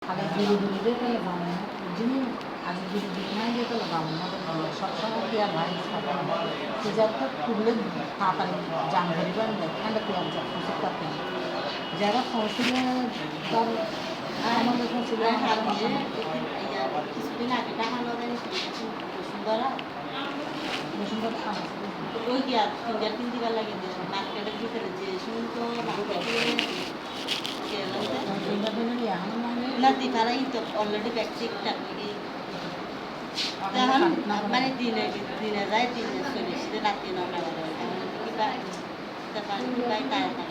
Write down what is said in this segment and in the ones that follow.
খালি ধীরে ধীরে দেখলে বামন যিনি আজ ধীরে ধীরে নাই যেতে বামন সবসময় পেয়ার ভাই পেঁয়াজটা তুললে তাড়াতাড়ি জান ধরিবার দেখেন পেঁয়াজ ফসল কাটতে যারা ফসলে তার আমাদের ফসলে কিছুদিন আগে দেখানো বসুন্ধরা বসুন্ধরা খাওয়া ওই কি আর তিন দিবার লাগে মার্কেটের ভিতরে যে শুনতো nanti para itu already basic teknik jangan mana dina saya dina solusi nanti nama kita depan baik tanya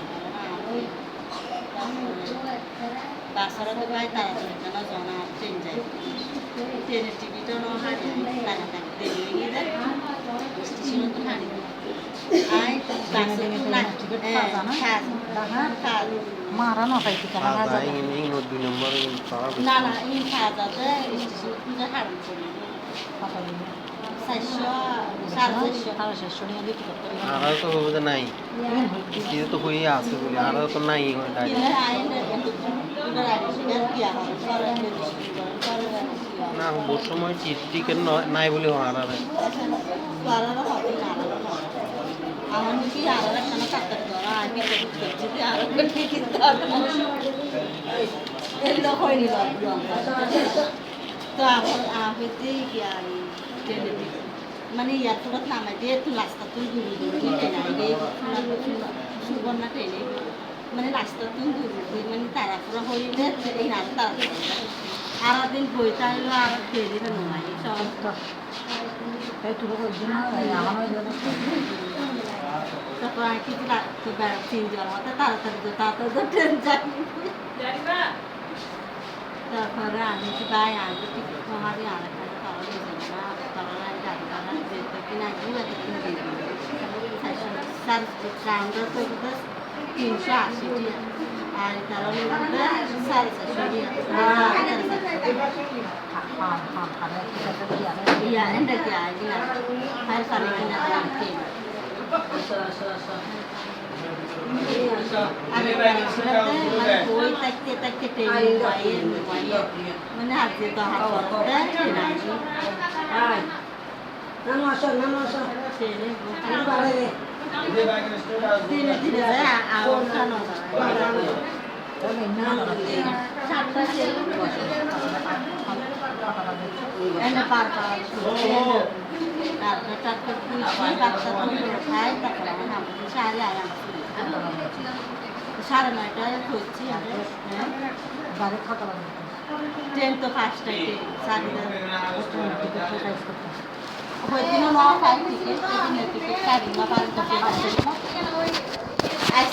bahasa itu baik tanya karena zona change jadi TV itu no hari tanya TV ini dah station itu hari ay bahasa itu nanti মারা না পাইছি কেন রাজা এই no দুই নম্বর না না এই খাজাতে স্টেশন পূজা হারণ করি কত দিন 600 নিয়ে বিক্রি করি আর তো হবে নাই কি তো হই আছে বলে আর তো নাই ডাইরেক্ট কিনে আইনে উনার আইনে কি আর না বহু সময় টিকেট নাই বলে আর আর হবে না আমার কি আর একটা কাটতে ধরা আমি যদি আর কি কিনতে হবে এলো হয়নি তো আমার আহতে কি আর ট্রেনে মানে এয়ারপোর্ট নামে দিয়ে একটু রাস্তা তুই ঘুরে ঘুরে ট্রেনে সুবর্ণা ট্রেনে মানে রাস্তা তুই ঘুরে মানে তারাপুরা হইলে এই রাত তারা আর দিন বইতে হলো আর ট্রেনে নয় সব একটু তারপর আর কিছু লাগতো তিন জন হতে তাড়াতাড়ি ট্রেন যাই তারপরে আমি কি ভাই আমি টিকিট কমাবি আর একটা তারা নিয়ে যাবে না তারা গাড়ি ভাড়া যেতে কিনা গিয়ে আমরা তো 380 আর তারা নিয়ে 450 iya enggak ya ini harus saling nanti ada surat mana koi tak temu mana hati tu hati ada lagi nama sini saya awal kan enak parkar tak terpuji baksa tu saya tak pernah nampak saya yang সাড়ে 9টায় হচ্ছে বারে খাতা লাগে train তো first টাইমে সাড়ে 9 হইছিল না ফাইভ টিকিট টিকিট সাড়ে 9 পাঁচ